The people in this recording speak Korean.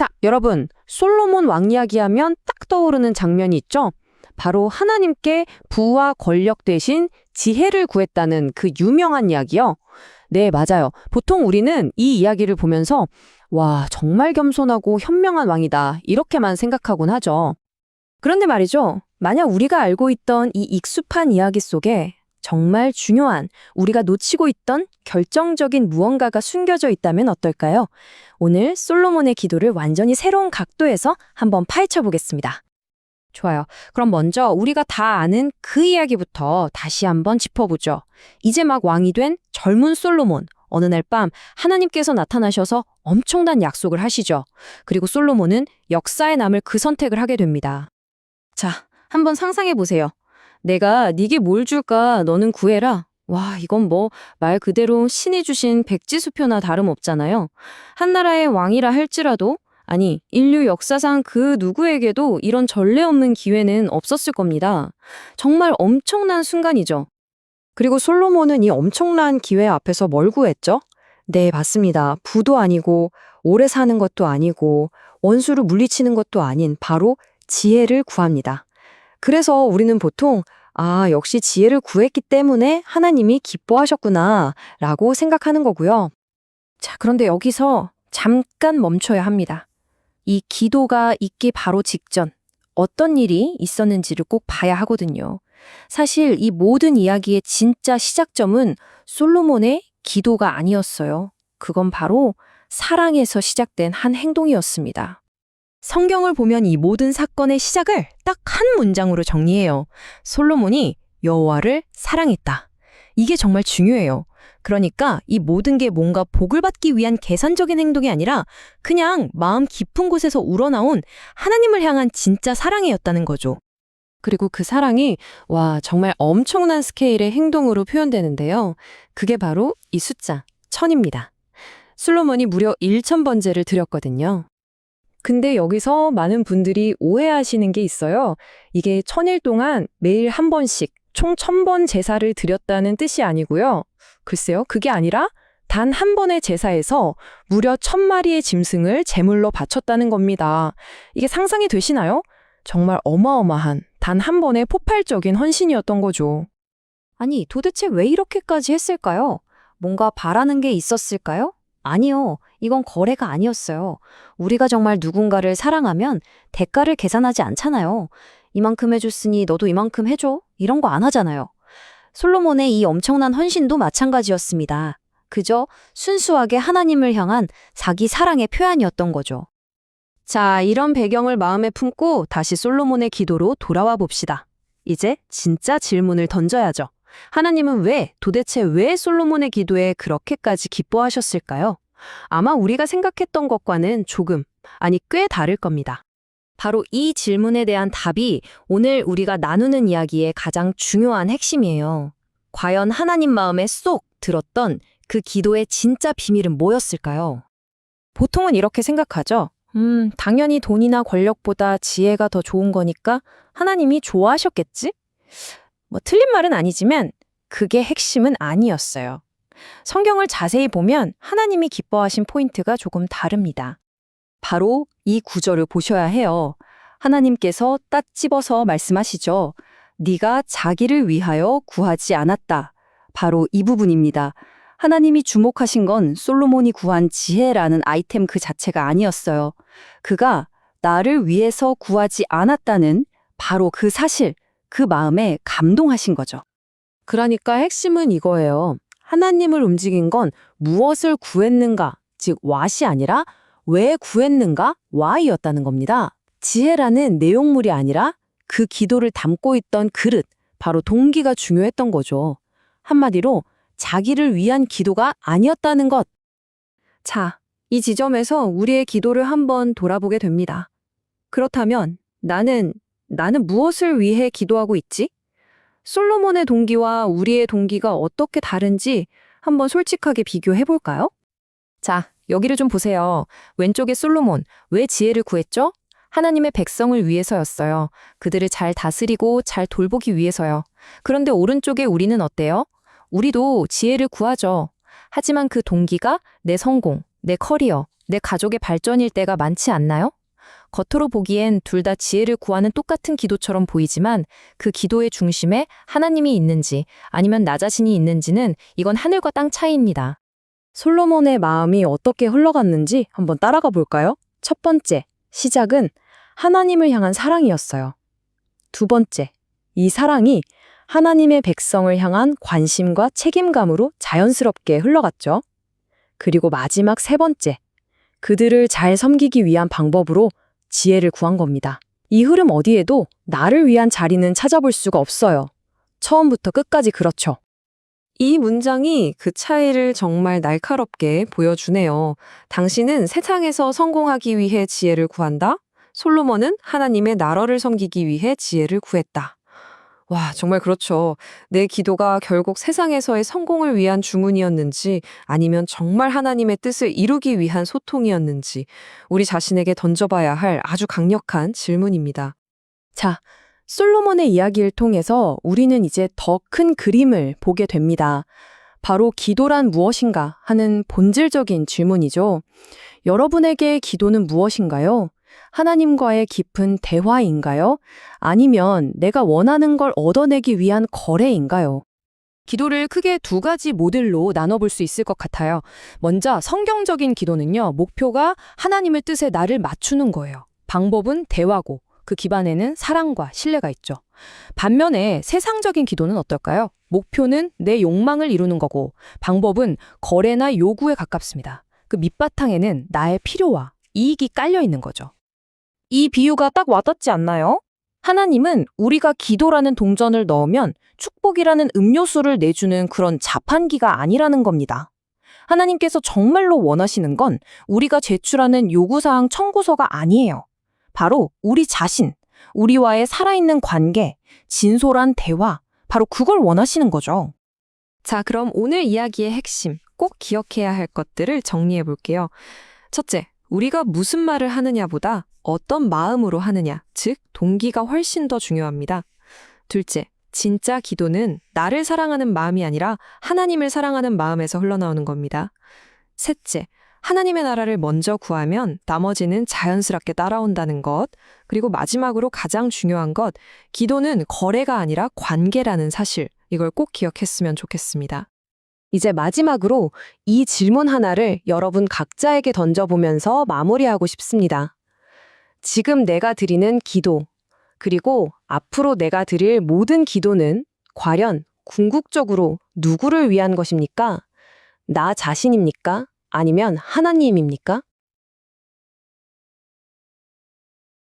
자, 여러분, 솔로몬 왕 이야기하면 딱 떠오르는 장면이 있죠? 바로 하나님께 부와 권력 대신 지혜를 구했다는 그 유명한 이야기요. 네, 맞아요. 보통 우리는 이 이야기를 보면서 와, 정말 겸손하고 현명한 왕이다. 이렇게만 생각하곤 하죠. 그런데 말이죠. 만약 우리가 알고 있던 이 익숙한 이야기 속에 정말 중요한, 우리가 놓치고 있던 결정적인 무언가가 숨겨져 있다면 어떨까요? 오늘 솔로몬의 기도를 완전히 새로운 각도에서 한번 파헤쳐 보겠습니다. 좋아요. 그럼 먼저 우리가 다 아는 그 이야기부터 다시 한번 짚어보죠. 이제 막 왕이 된 젊은 솔로몬. 어느 날 밤 하나님께서 나타나셔서 엄청난 약속을 하시죠. 그리고 솔로몬은 역사에 남을 그 선택을 하게 됩니다. 자, 한번 상상해 보세요. 내가 네게 뭘 줄까 너는 구해라. 와, 이건 뭐 말 그대로 신이 주신 백지수표나 다름없잖아요. 한 나라의 왕이라 할지라도 아니, 인류 역사상 그 누구에게도 이런 전례 없는 기회는 없었을 겁니다. 정말 엄청난 순간이죠. 그리고 솔로몬은 이 엄청난 기회 앞에서 뭘 구했죠? 네, 맞습니다. 부도 아니고 오래 사는 것도 아니고 원수를 물리치는 것도 아닌 바로 지혜를 구합니다. 그래서 우리는 보통 역시 지혜를 구했기 때문에 하나님이 기뻐하셨구나 라고 생각하는 거고요. 자, 그런데 여기서 잠깐 멈춰야 합니다. 이 기도가 있기 바로 직전 어떤 일이 있었는지를 꼭 봐야 하거든요. 사실 이 모든 이야기의 진짜 시작점은 솔로몬의 기도가 아니었어요. 그건 바로 사랑에서 시작된 한 행동이었습니다. 성경을 보면 이 모든 사건의 시작을 딱 한 문장으로 정리해요. 솔로몬이 여호와를 사랑했다. 이게 정말 중요해요. 그러니까 이 모든 게 뭔가 복을 받기 위한 계산적인 행동이 아니라 그냥 마음 깊은 곳에서 우러나온 하나님을 향한 진짜 사랑이었다는 거죠. 그리고 그 사랑이 정말 엄청난 스케일의 행동으로 표현되는데요. 그게 바로 이 숫자 1000입니다. 솔로몬이 무려 1000번제를 드렸거든요. 근데 여기서 많은 분들이 오해하시는 게 있어요. 이게 1000일 동안 매일 한 번씩 총 1000번 제사를 드렸다는 뜻이 아니고요. 글쎄요, 그게 아니라 단 한 번의 제사에서 무려 1000마리의 짐승을 제물로 바쳤다는 겁니다. 이게 상상이 되시나요? 정말 어마어마한 단 한 번의 폭발적인 헌신이었던 거죠. 아니, 도대체 왜 이렇게까지 했을까요? 뭔가 바라는 게 있었을까요? 아니요. 이건 거래가 아니었어요. 우리가 정말 누군가를 사랑하면 대가를 계산하지 않잖아요. 이만큼 해줬으니 너도 이만큼 해줘. 이런 거 안 하잖아요. 솔로몬의 이 엄청난 헌신도 마찬가지였습니다. 그저 순수하게 하나님을 향한 자기 사랑의 표현이었던 거죠. 자, 이런 배경을 마음에 품고 다시 솔로몬의 기도로 돌아와 봅시다. 이제 진짜 질문을 던져야죠. 하나님은 도대체 왜 솔로몬의 기도에 그렇게까지 기뻐하셨을까요? 아마 우리가 생각했던 것과는 꽤 다를 겁니다. 바로 이 질문에 대한 답이 오늘 우리가 나누는 이야기의 가장 중요한 핵심이에요. 과연 하나님 마음에 쏙 들었던 그 기도의 진짜 비밀은 뭐였을까요? 보통은 이렇게 생각하죠. 당연히 돈이나 권력보다 지혜가 더 좋은 거니까 하나님이 좋아하셨겠지? 틀린 말은 아니지만 그게 핵심은 아니었어요. 성경을 자세히 보면 하나님이 기뻐하신 포인트가 조금 다릅니다. 바로 이 구절을 보셔야 해요. 하나님께서 딱 집어서 말씀하시죠. 네가 자기를 위하여 구하지 않았다. 바로 이 부분입니다. 하나님이 주목하신 건 솔로몬이 구한 지혜라는 아이템 그 자체가 아니었어요. 그가 나를 위해서 구하지 않았다는 바로 그 사실, 그 마음에 감동하신 거죠. 그러니까 핵심은 이거예요. 하나님을 움직인 건 무엇을 구했는가, 즉 what이 아니라 왜 구했는가, why였다는 겁니다. 지혜라는 내용물이 아니라 그 기도를 담고 있던 그릇, 바로 동기가 중요했던 거죠. 한마디로 자기를 위한 기도가 아니었다는 것. 자, 이 지점에서 우리의 기도를 한번 돌아보게 됩니다. 그렇다면 나는 무엇을 위해 기도하고 있지? 솔로몬의 동기와 우리의 동기가 어떻게 다른지 한번 솔직하게 비교해 볼까요? 자, 여기를 좀 보세요. 왼쪽에 솔로몬, 왜 지혜를 구했죠? 하나님의 백성을 위해서였어요. 그들을 잘 다스리고 잘 돌보기 위해서요. 그런데 오른쪽에 우리는 어때요? 우리도 지혜를 구하죠. 하지만 그 동기가 내 성공, 내 커리어, 내 가족의 발전일 때가 많지 않나요? 겉으로 보기엔 둘 다 지혜를 구하는 똑같은 기도처럼 보이지만 그 기도의 중심에 하나님이 있는지 아니면 나 자신이 있는지는 이건 하늘과 땅 차이입니다. 솔로몬의 마음이 어떻게 흘러갔는지 한번 따라가 볼까요? 첫 번째, 시작은 하나님을 향한 사랑이었어요. 두 번째, 이 사랑이 하나님의 백성을 향한 관심과 책임감으로 자연스럽게 흘러갔죠. 그리고 마지막 세 번째, 그들을 잘 섬기기 위한 방법으로 지혜를 구한 겁니다. 이 흐름 어디에도 나를 위한 자리는 찾아볼 수가 없어요. 처음부터 끝까지 그렇죠. 이 문장이 그 차이를 정말 날카롭게 보여주네요. 당신은 세상에서 성공하기 위해 지혜를 구한다? 솔로몬은 하나님의 나라를 섬기기 위해 지혜를 구했다. 와, 정말 그렇죠. 내 기도가 결국 세상에서의 성공을 위한 주문이었는지 아니면 정말 하나님의 뜻을 이루기 위한 소통이었는지 우리 자신에게 던져봐야 할 아주 강력한 질문입니다. 자, 솔로몬의 이야기를 통해서 우리는 이제 더 큰 그림을 보게 됩니다. 바로 기도란 무엇인가 하는 본질적인 질문이죠. 여러분에게 기도는 무엇인가요? 하나님과의 깊은 대화인가요? 아니면 내가 원하는 걸 얻어내기 위한 거래인가요? 기도를 크게 두 가지 모델로 나눠볼 수 있을 것 같아요. 먼저 성경적인 기도는요, 목표가 하나님의 뜻에 나를 맞추는 거예요. 방법은 대화고, 그 기반에는 사랑과 신뢰가 있죠. 반면에 세상적인 기도는 어떨까요? 목표는 내 욕망을 이루는 거고, 방법은 거래나 요구에 가깝습니다. 그 밑바탕에는 나의 필요와 이익이 깔려 있는 거죠. 이 비유가 딱 와닿지 않나요? 하나님은 우리가 기도라는 동전을 넣으면 축복이라는 음료수를 내주는 그런 자판기가 아니라는 겁니다. 하나님께서 정말로 원하시는 건 우리가 제출하는 요구사항 청구서가 아니에요. 바로 우리 자신, 우리와의 살아있는 관계, 진솔한 대화, 바로 그걸 원하시는 거죠. 자, 그럼 오늘 이야기의 핵심, 꼭 기억해야 할 것들을 정리해 볼게요. 첫째, 우리가 무슨 말을 하느냐보다 어떤 마음으로 하느냐, 즉 동기가 훨씬 더 중요합니다. 둘째, 진짜 기도는 나를 사랑하는 마음이 아니라 하나님을 사랑하는 마음에서 흘러나오는 겁니다. 셋째, 하나님의 나라를 먼저 구하면 나머지는 자연스럽게 따라온다는 것. 그리고 마지막으로 가장 중요한 것, 기도는 거래가 아니라 관계라는 사실. 이걸 꼭 기억했으면 좋겠습니다. 이제 마지막으로 이 질문 하나를 여러분 각자에게 던져보면서 마무리하고 싶습니다. 지금 내가 드리는 기도, 그리고 앞으로 내가 드릴 모든 기도는 과연 궁극적으로 누구를 위한 것입니까? 나 자신입니까? 아니면 하나님입니까?